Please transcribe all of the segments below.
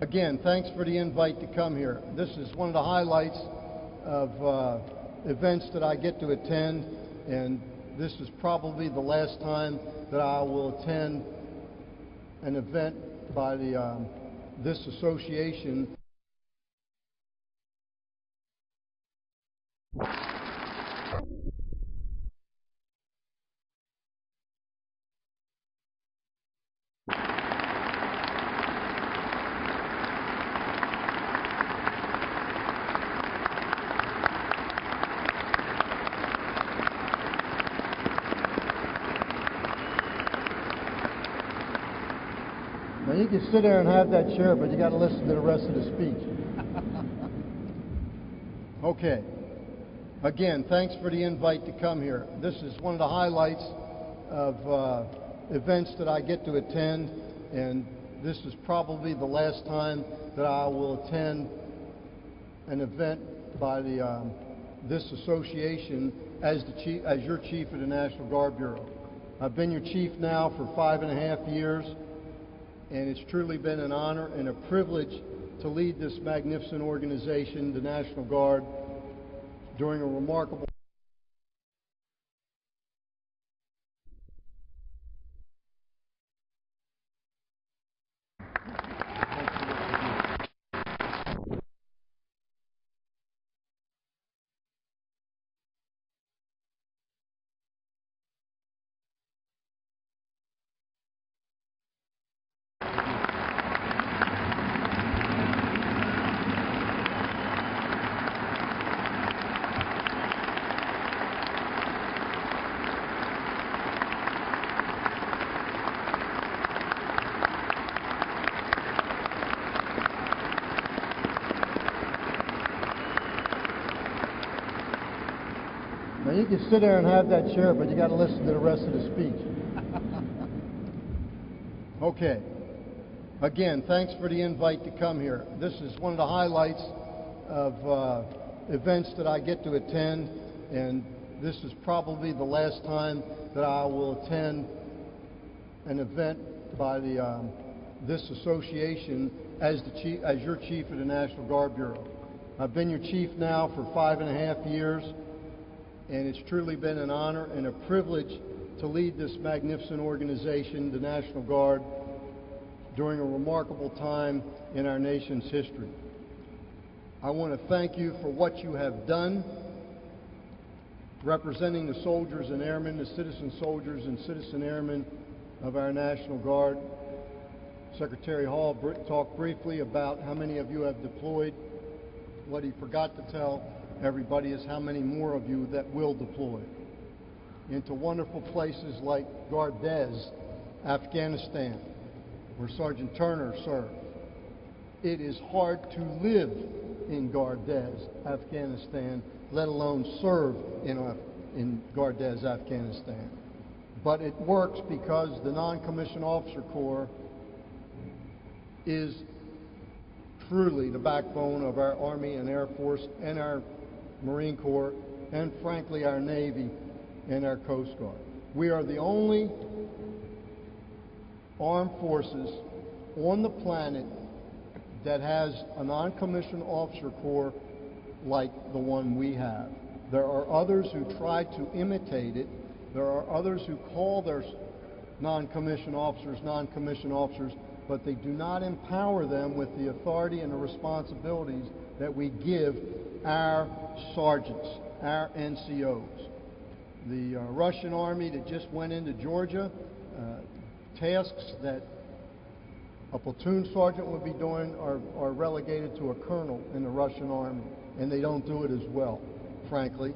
Again, thanks for the invite to come here. This is one of the highlights of events that I get to attend, and this is probably the last time that I will attend an event by this association. Now you can sit there and have that chair, but you got to listen to the rest of the speech. Okay. Again, thanks for the invite to come here. This is one of the highlights of events that I get to attend, and this is probably the last time that I will attend an event by this association as your chief of the National Guard Bureau. I've been your chief now for 5.5 years, and it's truly been an honor and a privilege to lead this magnificent organization, the National Guard, during a remarkable Now you can sit there and have that chair, but you got to listen to the rest of the speech. Okay. Again, thanks for the invite to come here. This is one of the highlights of events that I get to attend, and this is probably the last time that I will attend an event by this association as your chief of the National Guard Bureau. I've been your chief now for 5.5 years, and it's truly been an honor and a privilege to lead this magnificent organization, the National Guard, during a remarkable time in our nation's history. I want to thank you for what you have done, representing the soldiers and airmen, the citizen soldiers and citizen airmen of our National Guard. Secretary Hall talked briefly about how many of you have deployed. What he forgot to tell everybody is how many more of you that will deploy into wonderful places like Gardez, Afghanistan, where Sergeant Turner served. It is hard to live in Gardez, Afghanistan, let alone serve in Gardez, Afghanistan. But it works because the non-commissioned officer corps is truly the backbone of our Army and Air Force and our Marine Corps, and frankly our Navy and our Coast Guard. We are the only armed forces on the planet that has a non-commissioned officer corps like the one we have. There are others who try to imitate it. There are others who call their non-commissioned officers, but they do not empower them with the authority and the responsibilities that we give our sergeants, our NCOs. The Russian Army that just went into Georgia, tasks that a platoon sergeant would be doing are relegated to a colonel in the Russian Army, and they don't do it as well, frankly,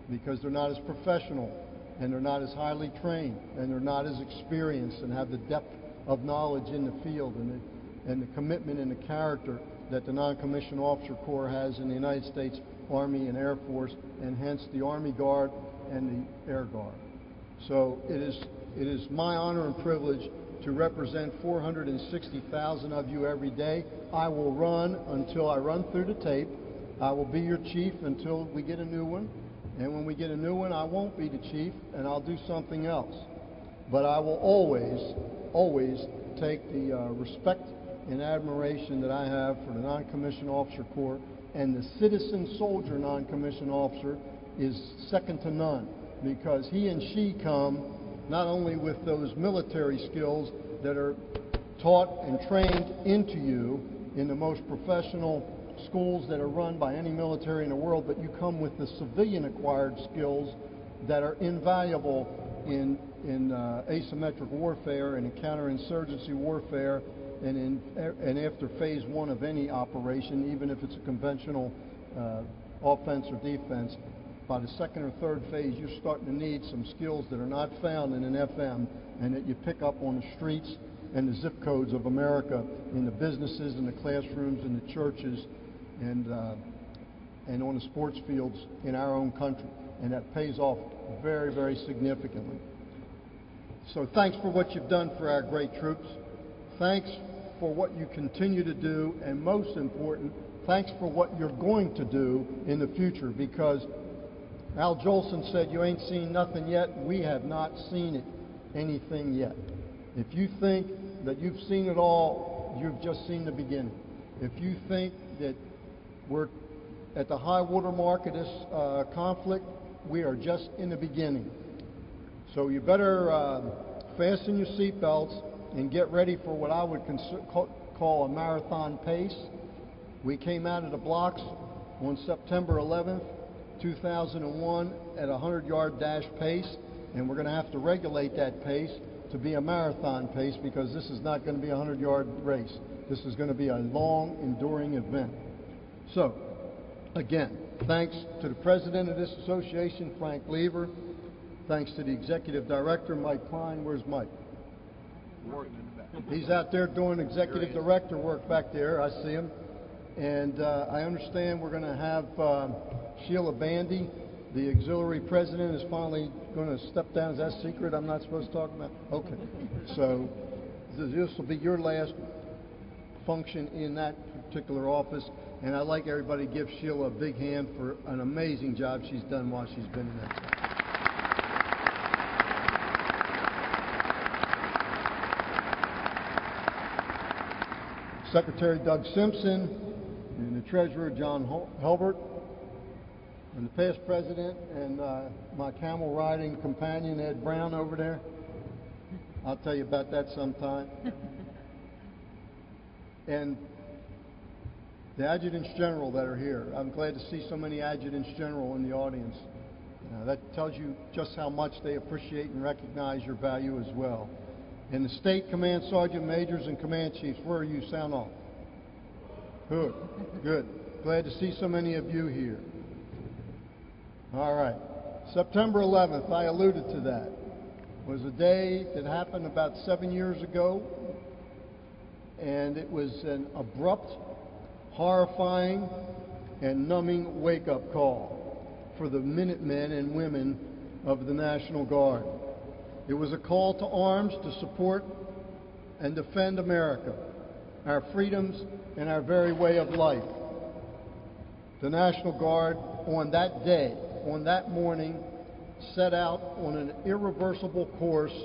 because they're not as professional, and they're not as highly trained, and they're not as experienced, and have the depth of knowledge in the field and the commitment and the character that the non-commissioned officer corps has in the United States Army and Air Force, and hence the Army Guard and the Air Guard. So it is my honor and privilege to represent 460,000 of you every day. I will run until I run through the tape. I will be your chief until we get a new one. And when we get a new one, I won't be the chief, and I'll do something else. But I will always take the respect and admiration that I have for the non-commissioned officer corps, and the citizen soldier non-commissioned officer is second to none, because he and she come not only with those military skills that are taught and trained into you in the most professional schools that are run by any military in the world, but you come with the civilian acquired skills that are invaluable in asymmetric warfare and in counterinsurgency warfare and after phase one of any operation, even if it's a conventional offense or defense. By the second or third phase, you're starting to need some skills that are not found in an FM and that you pick up on the streets and the zip codes of America, in the businesses and the classrooms and the churches and on the sports fields in our own country. And that pays off very, very significantly. So thanks for what you've done for our great troops. Thanks for what you continue to do, and most important, thanks for what you're going to do in the future, because Al Jolson said, "You ain't seen nothing yet." We have not seen anything yet. If you think that you've seen it all, you've just seen the beginning. If you think that we're at the high water mark of this conflict, we are just in the beginning. So you better fasten your seatbelts and get ready for what I would call a marathon pace. We came out of the blocks on September 11th, 2001 at a 100-yard dash pace, and we're going to have to regulate that pace to be a marathon pace, because this is not going to be a 100-yard race. This is going to be a long, enduring event. So, again, thanks to the president of this association, Frank Lever. Thanks to the executive director, Mike Klein. Where's Mike? He's out there doing executive director work back there. I see him. And I understand we're going to have Sheila Bandy, the auxiliary president, is finally going to step down. Is that secret I'm not supposed to talk about? Okay. So this will be your last function in that particular office. And I'd like everybody to give Sheila a big hand for an amazing job she's done while she's been in that job. Secretary Doug Simpson, and the Treasurer John Helbert, and the past president, and my camel riding companion Ed Brown over there. I'll tell you about that sometime. And the adjutants general that are here. I'm glad to see so many adjutants general in the audience. That tells you just how much they appreciate and recognize your value as well. And the state command sergeant majors and command chiefs, where are you? Sound off. Good. Good. Glad to see so many of you here. All right. September 11th, I alluded to that, was a day that happened about 7 years ago, and it was an abrupt, horrifying, and numbing wake-up call for the Minutemen and women of the National Guard. It was a call to arms to support and defend America, our freedoms, and our very way of life. The National Guard, on that day, on that morning, set out on an irreversible course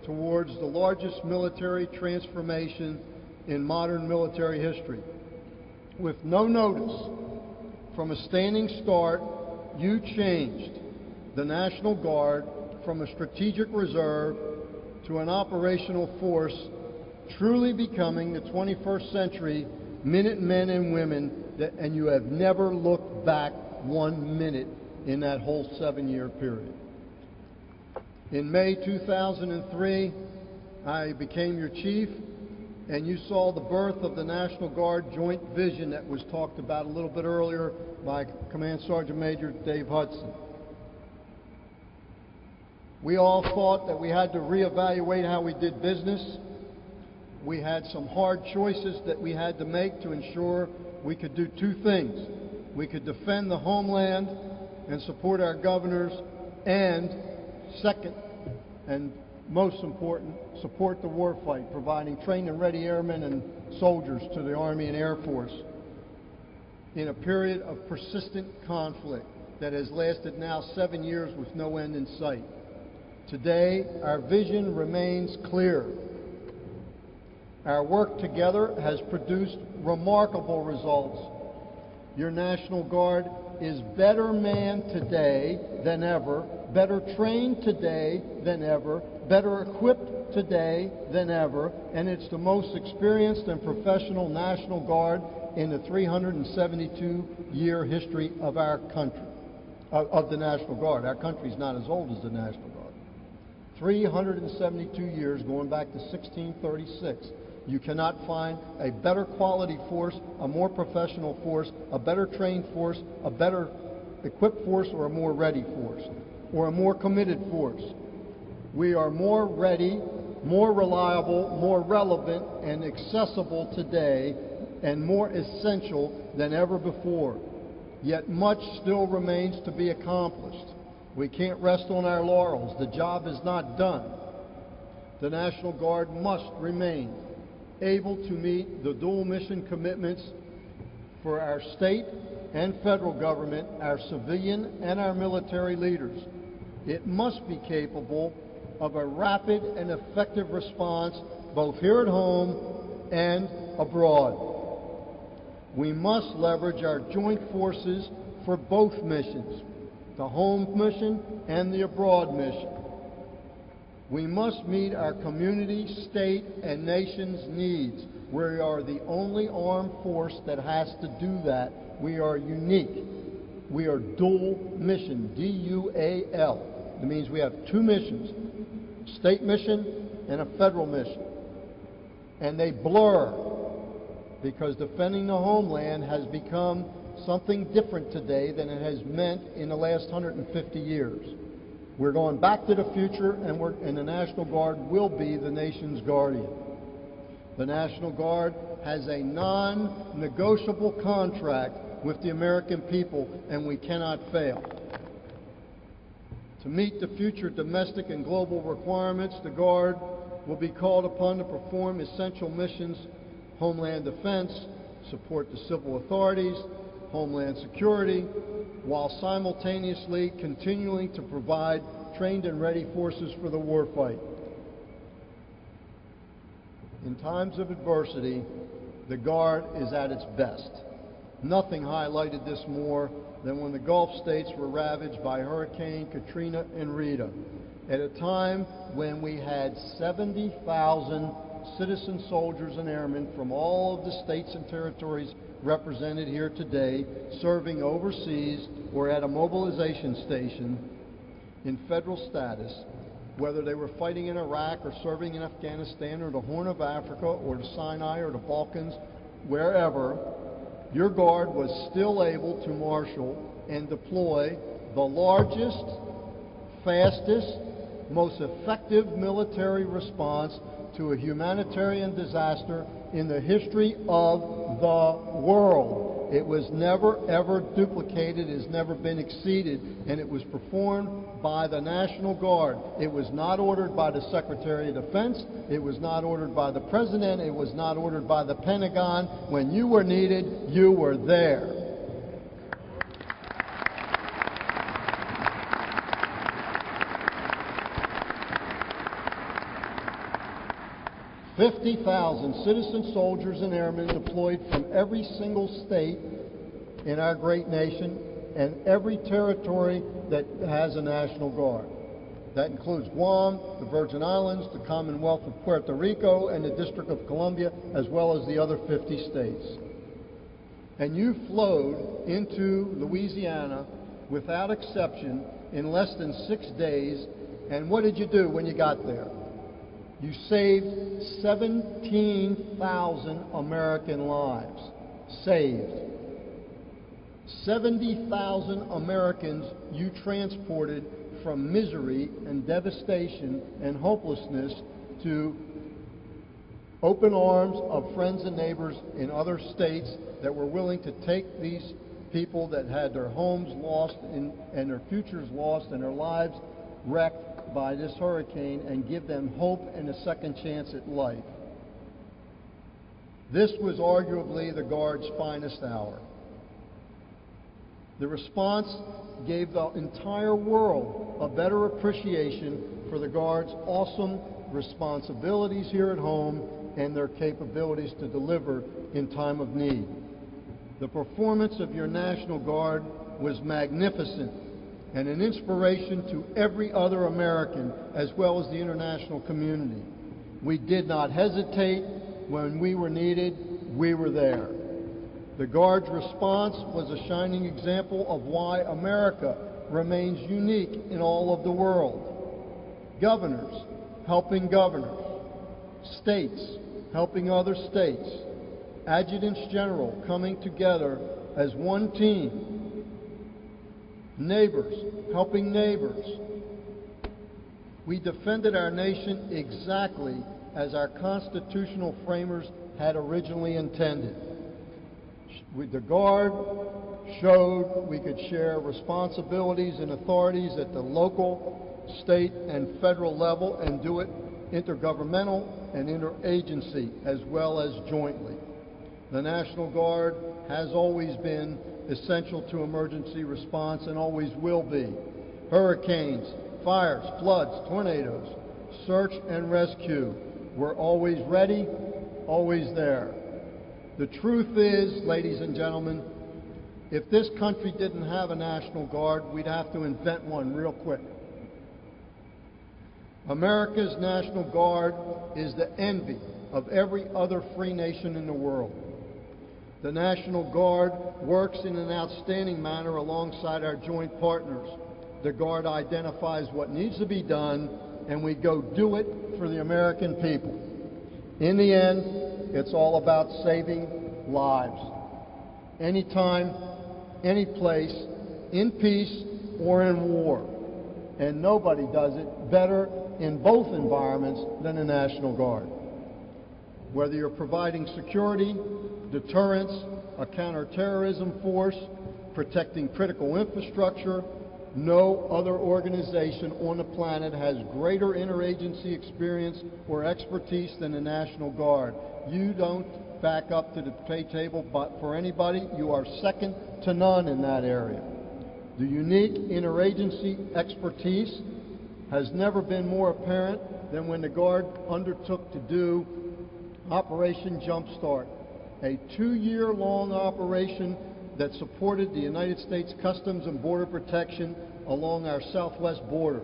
towards the largest military transformation in modern military history. With no notice, from a standing start, you changed the National Guard from a strategic reserve to an operational force, truly becoming the 21st century Minutemen and women, and you have never looked back 1 minute in that whole 7-year period. In May 2003, I became your chief, and you saw the birth of the National Guard Joint Vision that was talked about a little bit earlier by Command Sergeant Major Dave Hudson. We all thought that we had to reevaluate how we did business. We had some hard choices that we had to make to ensure we could do two things. We could defend the homeland and support our governors, and second, and most important, support the warfight, providing trained and ready airmen and soldiers to the Army and Air Force in a period of persistent conflict that has lasted now 7 years with no end in sight. Today, our vision remains clear. Our work together has produced remarkable results. Your National Guard is better manned today than ever, better trained today than ever, better equipped today than ever, and it's the most experienced and professional National Guard in the 372-year history of our country, of the National Guard. Our country's not as old as the National Guard. 372 years, going back to 1636. You cannot find a better quality force, a more professional force, a better trained force, a better equipped force, or a more ready force, or a more committed force. We are more ready, more reliable, more relevant, and accessible today, and more essential than ever before. Yet much still remains to be accomplished. We can't rest on our laurels. The job is not done. The National Guard must remain able to meet the dual mission commitments for our state and federal government, our civilian and our military leaders. It must be capable of a rapid and effective response both here at home and abroad. We must leverage our joint forces for both missions, the home mission and the abroad mission. We must meet our community, state, and nation's needs. We are the only armed force that has to do that. We are unique. We are dual mission, D-U-A-L. It means we have two missions, state mission and a federal mission. And they blur because defending the homeland has become something different today than it has meant in the last 150 years. We're going back to the future, and the National Guard will be the nation's guardian. The National Guard has a non-negotiable contract with the American people, and we cannot fail. To meet the future domestic and global requirements, the Guard will be called upon to perform essential missions: homeland defense, support the civil authorities, homeland security, while simultaneously continuing to provide trained and ready forces for the warfight. In times of adversity, the Guard is at its best. Nothing highlighted this more than when the Gulf states were ravaged by Hurricane Katrina and Rita, at a time when we had 70,000 citizen soldiers and airmen from all of the states and territories represented here today, serving overseas or at a mobilization station in federal status, whether they were fighting in Iraq or serving in Afghanistan or the Horn of Africa or the Sinai or the Balkans, wherever. Your Guard was still able to marshal and deploy the largest, fastest, most effective military response to a humanitarian disaster in the history of the world. It was never, ever duplicated, it has never been exceeded, and it was performed by the National Guard. It was not ordered by the Secretary of Defense, it was not ordered by the President, it was not ordered by the Pentagon. When you were needed, you were there. "50,000 citizen soldiers and airmen deployed from every single state in our great nation and every territory that has a National Guard. That includes Guam, the Virgin Islands, the Commonwealth of Puerto Rico, and the District of Columbia, as well as the other 50 states. And you flowed into Louisiana without exception in less than 6 days, and what did you do when you got there? You saved 17,000 American lives. Saved. 70,000 Americans you transported from misery and devastation and hopelessness to open arms of friends and neighbors in other states that were willing to take these people that had their homes lost and their futures lost and their lives wrecked by this hurricane and give them hope and a second chance at life. This was arguably the Guard's finest hour. The response gave the entire world a better appreciation for the Guard's awesome responsibilities here at home and their capabilities to deliver in time of need. The performance of your National Guard was magnificent and an inspiration to every other American as well as the international community. We did not hesitate. When we were needed, we were there. The Guard's response was a shining example of why America remains unique in all of the world. Governors helping governors, states helping other states, adjutants general coming together as one team, neighbors helping neighbors. We defended our nation exactly as our constitutional framers had originally intended. The Guard showed we could share responsibilities and authorities at the local, state, and federal level and do it intergovernmental and interagency as well as jointly. The National Guard has always been essential to emergency response and always will be. Hurricanes, fires, floods, tornadoes, search and rescue. We're always ready, always there. The truth is, ladies and gentlemen, if this country didn't have a National Guard, we'd have to invent one real quick. America's National Guard is the envy of every other free nation in the world. The National Guard works in an outstanding manner alongside our joint partners. The Guard identifies what needs to be done, and we go do it for the American people. In the end, it's all about saving lives. Anytime, any place, in peace or in war. And nobody does it better in both environments than the National Guard. Whether you're providing security, deterrence, a counterterrorism force, protecting critical infrastructure, no other organization on the planet has greater interagency experience or expertise than the National Guard. You don't back up to the pay table, but for anybody, you are second to none in that area. The unique interagency expertise has never been more apparent than when the Guard undertook to do Operation Jumpstart, a 2-year-long operation that supported the United States Customs and Border Protection along our southwest border.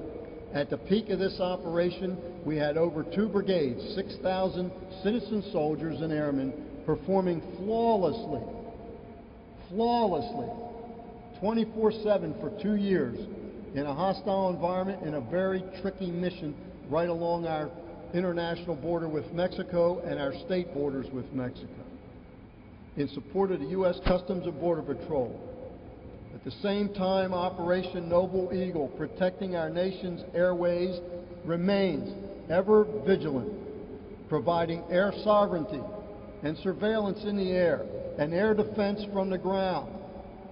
At the peak of this operation, we had over 2 brigades, 6,000 citizen soldiers and airmen performing flawlessly, 24/7 for 2 years in a hostile environment in a very tricky mission right along our international border with Mexico and our state borders with Mexico in support of the U.S. Customs and Border Patrol. At the same time, Operation Noble Eagle, protecting our nation's airways, remains ever vigilant, providing air sovereignty and surveillance in the air and air defense from the ground.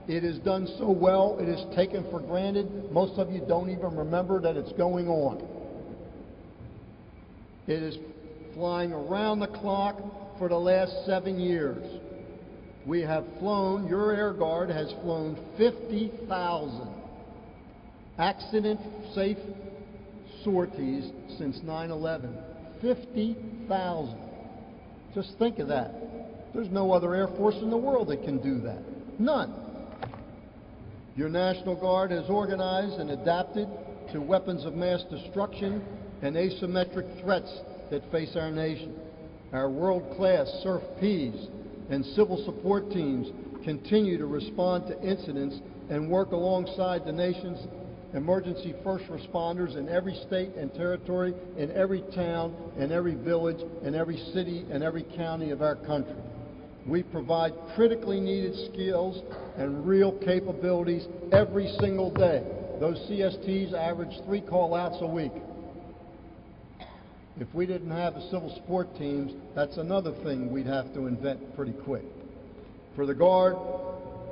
It is done so well, it is taken for granted. Most of you don't even remember that it's going on. It is flying around the clock for the last 7 years. We have flown, your Air Guard has flown 50,000 accident-safe sorties since 9/11. 50,000. Just think of that. There's no other Air Force in the world that can do that. None. Your National Guard has organized and adapted to weapons of mass destruction and asymmetric threats that face our nation. Our world-class SURF-Ps and civil support teams continue to respond to incidents and work alongside the nation's emergency first responders in every state and territory, in every town, in every village, in every city, and every county of our country. We provide critically needed skills and real capabilities every single day. Those CSTs average 3 call-outs a week. If we didn't have the civil support teams, that's another thing we'd have to invent pretty quick. For the Guard,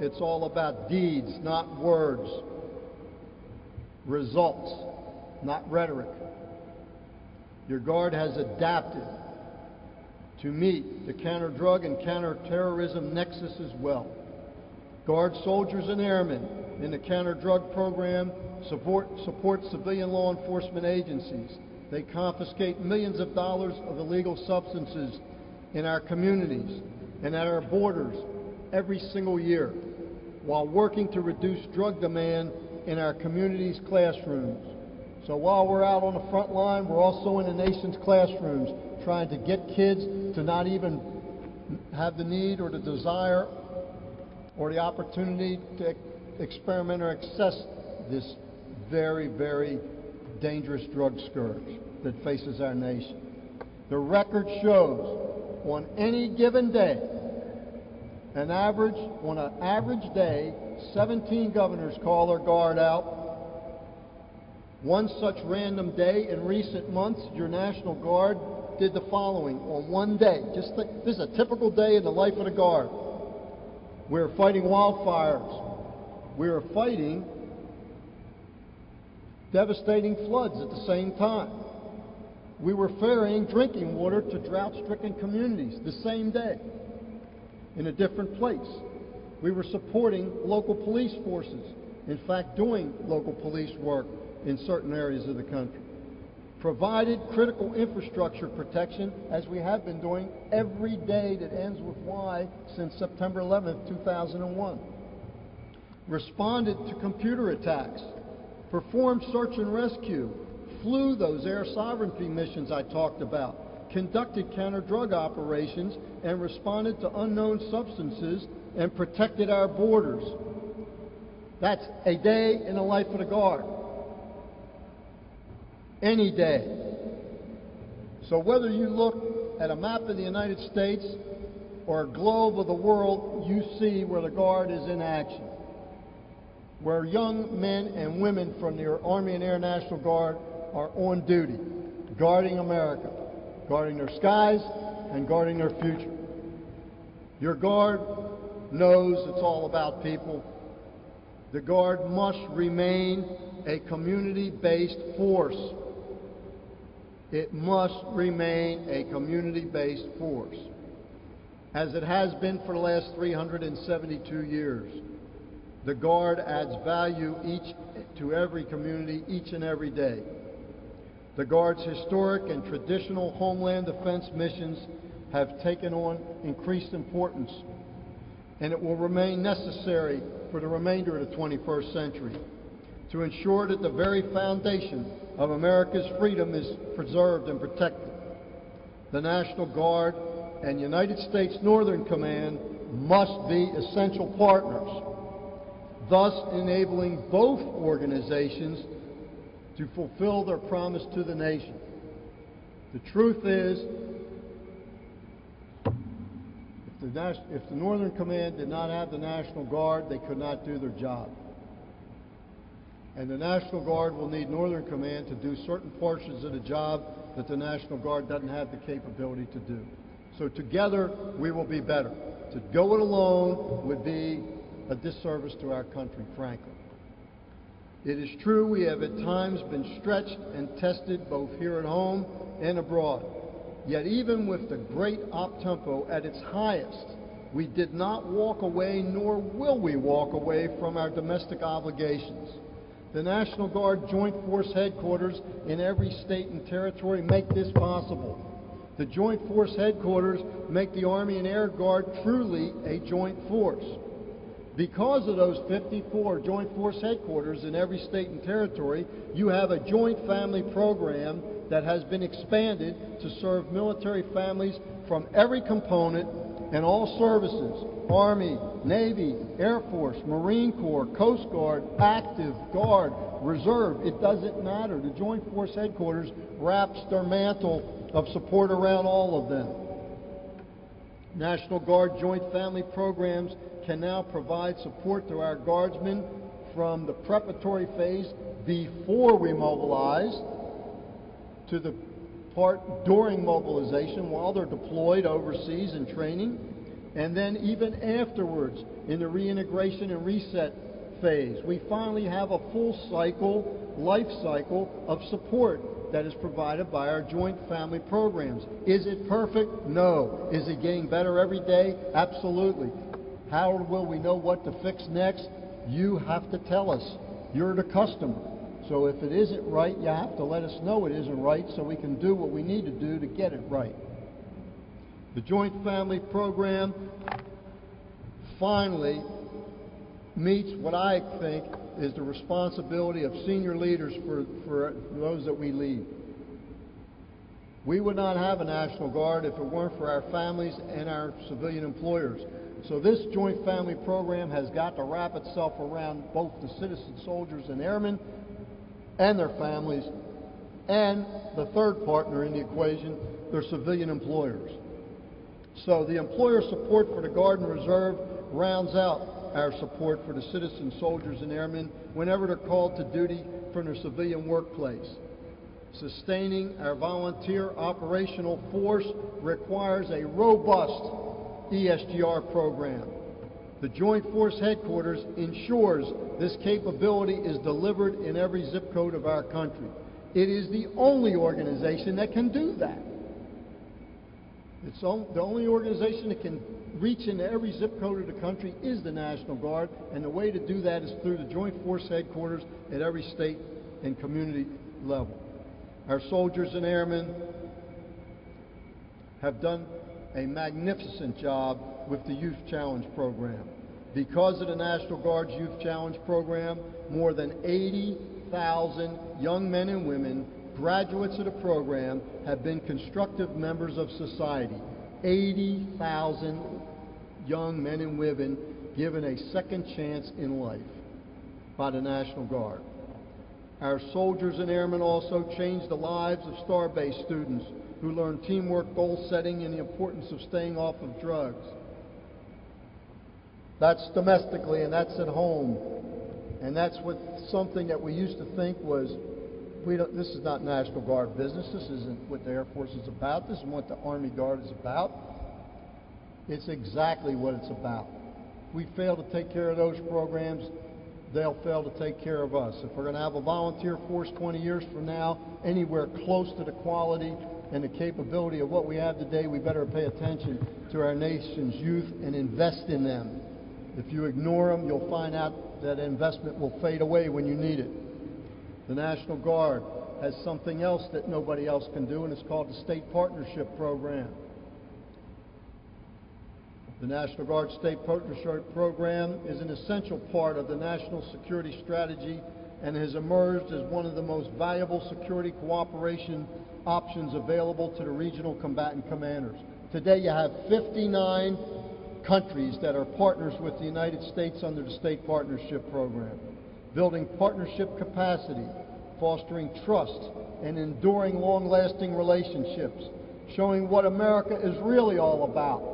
it's all about deeds, not words. Results, not rhetoric. Your Guard has adapted to meet the counter-drug and counter-terrorism nexus as well. Guard soldiers and airmen in the counter-drug program support civilian law enforcement agencies. They confiscate millions of dollars of illegal substances in our communities and at our borders every single year, while working to reduce drug demand in our communities' classrooms. So while we're out on the front line, we're also in the nation's classrooms trying to get kids to not even have the need or the desire or the opportunity to experiment or access this very, very dangerous drug scourge that faces our nation. The record shows on any given day, on an average day, 17 governors call their guard out. One such random day in recent months, your National Guard did the following on one day. This is a typical day in the life of the Guard. We were fighting wildfires. We were fighting devastating floods at the same time. We were ferrying drinking water to drought-stricken communities the same day in a different place. We were supporting local police forces, in fact doing local police work in certain areas of the country. Provided critical infrastructure protection, as we have been doing every day that ends with Y since September 11th, 2001. Responded to computer attacks, performed search and rescue, flew those air sovereignty missions I talked about, conducted counter-drug operations, and responded to unknown substances and protected our borders. That's a day in the life of the Guard. Any day. So whether you look at a map of the United States or a globe of the world, you see where the Guard is in action, where young men and women from the Army and Air National Guard are on duty, guarding America, guarding their skies and guarding their future. Your Guard knows it's all about people. The Guard must remain a community-based force. It must remain a community-based force, as it has been for the last 372 years. The Guard adds value to every community each and every day. The Guard's historic and traditional homeland defense missions have taken on increased importance, and it will remain necessary for the remainder of the 21st century to ensure that the very foundation of America's freedom is preserved and protected. The National Guard and United States Northern Command must be essential partners, thus enabling both organizations to fulfill their promise to the nation. The truth is, if the Northern Command did not have the National Guard, they could not do their job. And the National Guard will need Northern Command to do certain portions of the job that the National Guard doesn't have the capability to do. So together, we will be better. To go it alone would be a disservice to our country, frankly. It is true we have at times been stretched and tested both here at home and abroad. Yet even with the great op-tempo at its highest, we did not walk away, nor will we walk away from our domestic obligations. The National Guard Joint Force Headquarters in every state and territory make this possible. The Joint Force Headquarters make the Army and Air Guard truly a joint force. Because of those 54 Joint Force Headquarters in every state and territory, you have a joint family program that has been expanded to serve military families from every component and all services: Army, Navy, Air Force, Marine Corps, Coast Guard, Active, Guard, Reserve. It doesn't matter. The Joint Force Headquarters wraps their mantle of support around all of them. National Guard Joint Family Programs can now provide support to our Guardsmen from the preparatory phase before we mobilize to the part during mobilization while they're deployed overseas in training, and then even afterwards in the reintegration and reset phase. We finally have a full cycle, life cycle of support that is provided by our joint family programs. Is it perfect? No. Is it getting better every day? Absolutely. How will we know what to fix next? You have to tell us. You're the customer. So if it isn't right, you have to let us know it isn't right so we can do what we need to do to get it right. The Joint Family Program finally meets what I think is the responsibility of senior leaders for those that we lead. We would not have a National Guard if it weren't for our families and our civilian employers. So this Joint Family Program has got to wrap itself around both the citizen soldiers and airmen and their families, and the third partner in the equation, their civilian employers. So the employer support for the Guard and Reserve rounds out our support for the citizen soldiers and airmen whenever they're called to duty from their civilian workplace. Sustaining our volunteer operational force requires a robust ESGR program. The Joint Force Headquarters ensures this capability is delivered in every zip code of our country. It is the only organization that can do that. It's the only organization that can reach into every zip code of the country is the National Guard, and the way to do that is through the Joint Force Headquarters at every state and community level. Our soldiers and airmen have done a magnificent job with the Youth Challenge program. Because of the National Guard's Youth Challenge program, more than 80,000 young men and women, graduates of the program, have been constructive members of society. 80,000 young men and women given a second chance in life by the National Guard. Our soldiers and airmen also changed the lives of star-based students who learn teamwork, goal setting, and the importance of staying off of drugs. That's domestically, and that's at home. And that's what something that we used to think was, this is not National Guard business. This isn't what the Air Force is about. This isn't what the Army Guard is about. It's exactly what it's about. If we fail to take care of those programs, they'll fail to take care of us. If we're going to have a volunteer force 20 years from now, anywhere close to the quality and the capability of what we have today, we better pay attention to our nation's youth and invest in them. If you ignore them, you'll find out that investment will fade away when you need it. The National Guard has something else that nobody else can do, and it's called the State Partnership Program. The National Guard State Partnership Program is an essential part of the national security strategy and has emerged as one of the most valuable security cooperation options available to the regional combatant commanders. Today you have 59 countries that are partners with the United States under the State Partnership Program, building partnership capacity, fostering trust, and enduring long-lasting relationships, showing what America is really all about.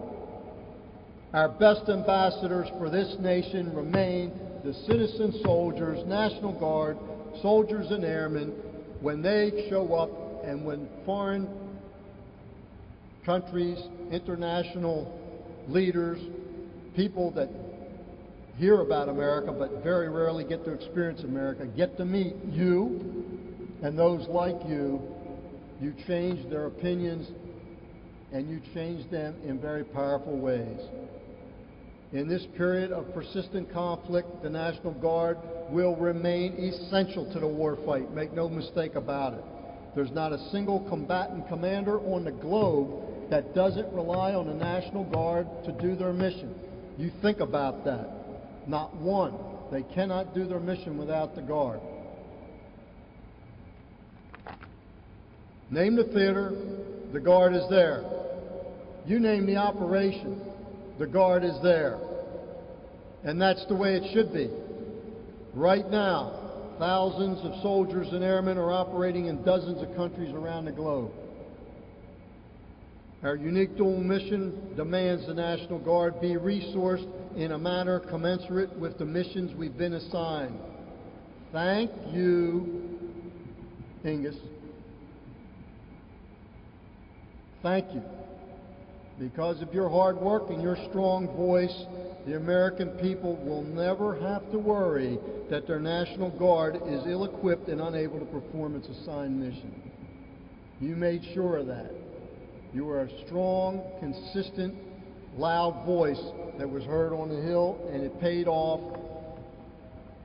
Our best ambassadors for this nation remain the citizen soldiers, National Guard, soldiers and airmen, when they show up and when foreign countries, international leaders, people that hear about America but very rarely get to experience America, get to meet you and those like you. You change their opinions and you change them in very powerful ways. In this period of persistent conflict, the National Guard will remain essential to the warfight. Make no mistake about it. There's not a single combatant commander on the globe that doesn't rely on the National Guard to do their mission. You think about that. Not one. They cannot do their mission without the Guard. Name the theater, the Guard is there. You name the operation, the Guard is there. And that's the way it should be. Right now, thousands of soldiers and airmen are operating in dozens of countries around the globe. Our unique dual mission demands the National Guard be resourced in a manner commensurate with the missions we've been assigned. Thank you, Ingus. Thank you. Because of your hard work and your strong voice, the American people will never have to worry that their National Guard is ill-equipped and unable to perform its assigned mission. You made sure of that. You were a strong, consistent, loud voice that was heard on the Hill, and it paid off.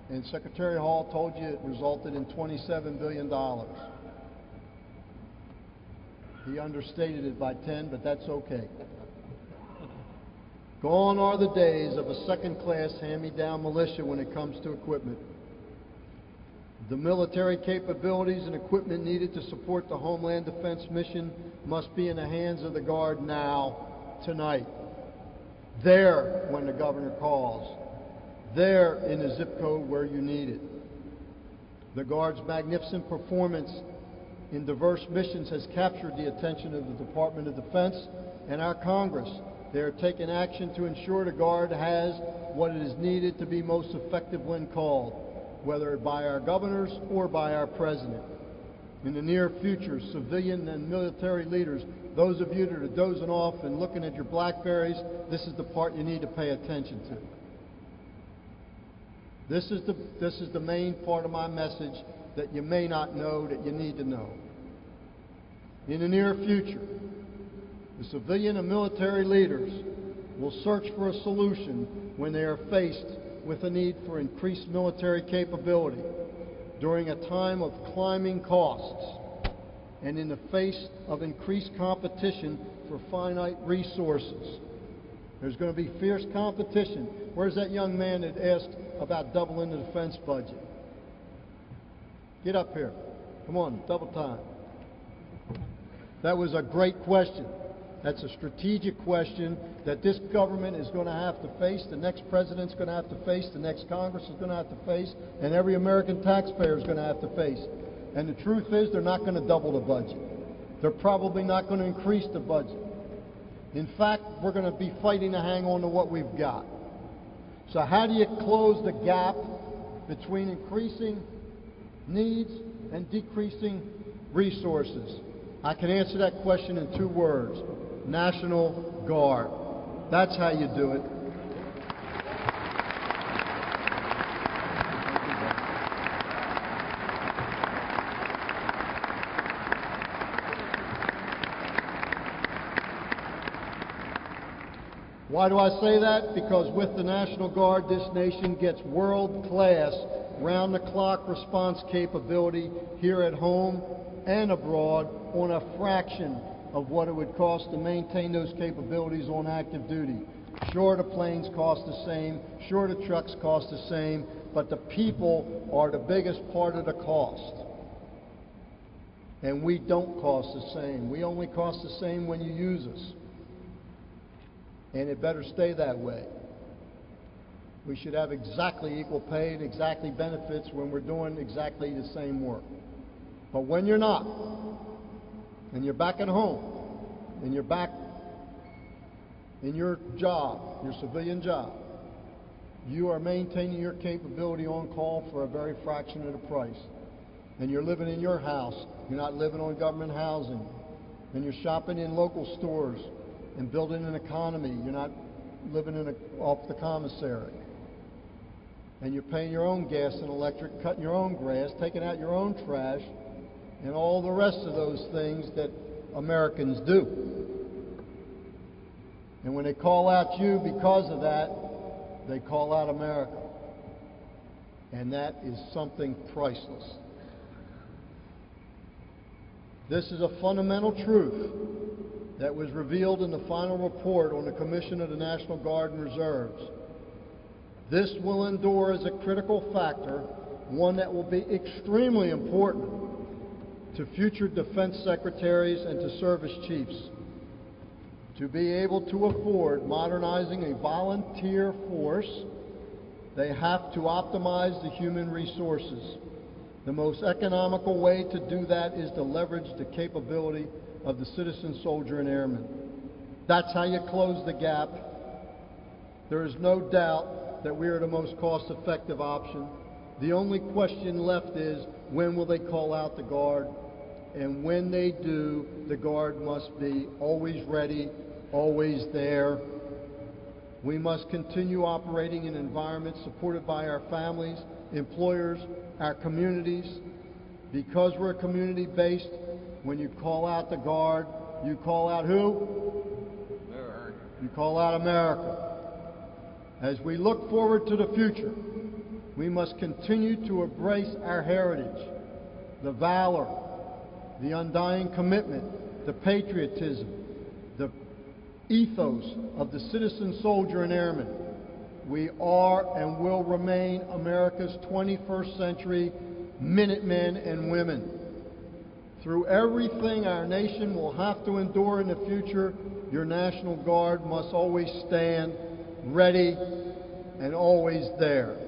And Secretary Hall told you it resulted in $27 billion. He understated it by 10, but that's okay. Gone are the days of a second-class hand-me-down militia when it comes to equipment. The military capabilities and equipment needed to support the Homeland Defense mission must be in the hands of the Guard now, tonight. There when the governor calls. There in the zip code where you need it. The Guard's magnificent performance in diverse missions has captured the attention of the Department of Defense and our Congress. They are taking action to ensure the Guard has what it is needed to be most effective when called, whether by our governors or by our president. In the near future, civilian and military leaders, those of you that are dozing off and looking at your BlackBerries, this is the part you need to pay attention to. This is the main part of my message that you may not know that you need to know. In the near future, the civilian and military leaders will search for a solution when they are faced with a need for increased military capability during a time of climbing costs and in the face of increased competition for finite resources. There's going to be fierce competition. Where's that young man that asked about doubling the defense budget? Get up here. Come on, double time. That was a great question. That's a strategic question that this government is going to have to face, the next president's going to have to face, the next Congress is going to have to face, and every American taxpayer is going to have to face. And the truth is, they're not going to double the budget. They're probably not going to increase the budget. In fact, we're going to be fighting to hang on to what we've got. So how do you close the gap between increasing needs and decreasing resources? I can answer that question in 2 words. National Guard. That's how you do it. Why do I say that? Because with the National Guard, this nation gets world-class, round-the-clock response capability here at home and abroad on a fraction of what it would cost to maintain those capabilities on active duty. Sure, the planes cost the same, sure, the trucks cost the same, but the people are the biggest part of the cost. And we don't cost the same. We only cost the same when you use us. And it better stay that way. We should have exactly equal pay and exactly benefits when we're doing exactly the same work. But when you're not, and you're back at home, and you're back in your job, your civilian job, you are maintaining your capability on call for a very fraction of the price. And you're living in your house. You're not living on government housing. And you're shopping in local stores and building an economy. You're not living off the commissary. And you're paying your own gas and electric, cutting your own grass, taking out your own trash, and all the rest of those things that Americans do. And when they call out you because of that, they call out America. And that is something priceless. This is a fundamental truth that was revealed in the final report on the Commission of the National Guard and Reserves. This will endure as a critical factor, one that will be extremely important to future defense secretaries and to service chiefs. To be able to afford modernizing a volunteer force, they have to optimize the human resources. The most economical way to do that is to leverage the capability of the citizen soldier and airman. That's how you close the gap. There is no doubt that we are the most cost-effective option. The only question left is, when will they call out the Guard? And when they do, the Guard must be always ready, always there. We must continue operating in environments supported by our families, employers, our communities. Because we're community-based, when you call out the Guard, you call out who? America. You call out America. As we look forward to the future, we must continue to embrace our heritage, the valor, the undying commitment, the patriotism, the ethos of the citizen soldier and airman. We are and will remain America's 21st century Minutemen and women. Through everything our nation will have to endure in the future, your National Guard must always stand ready and always there.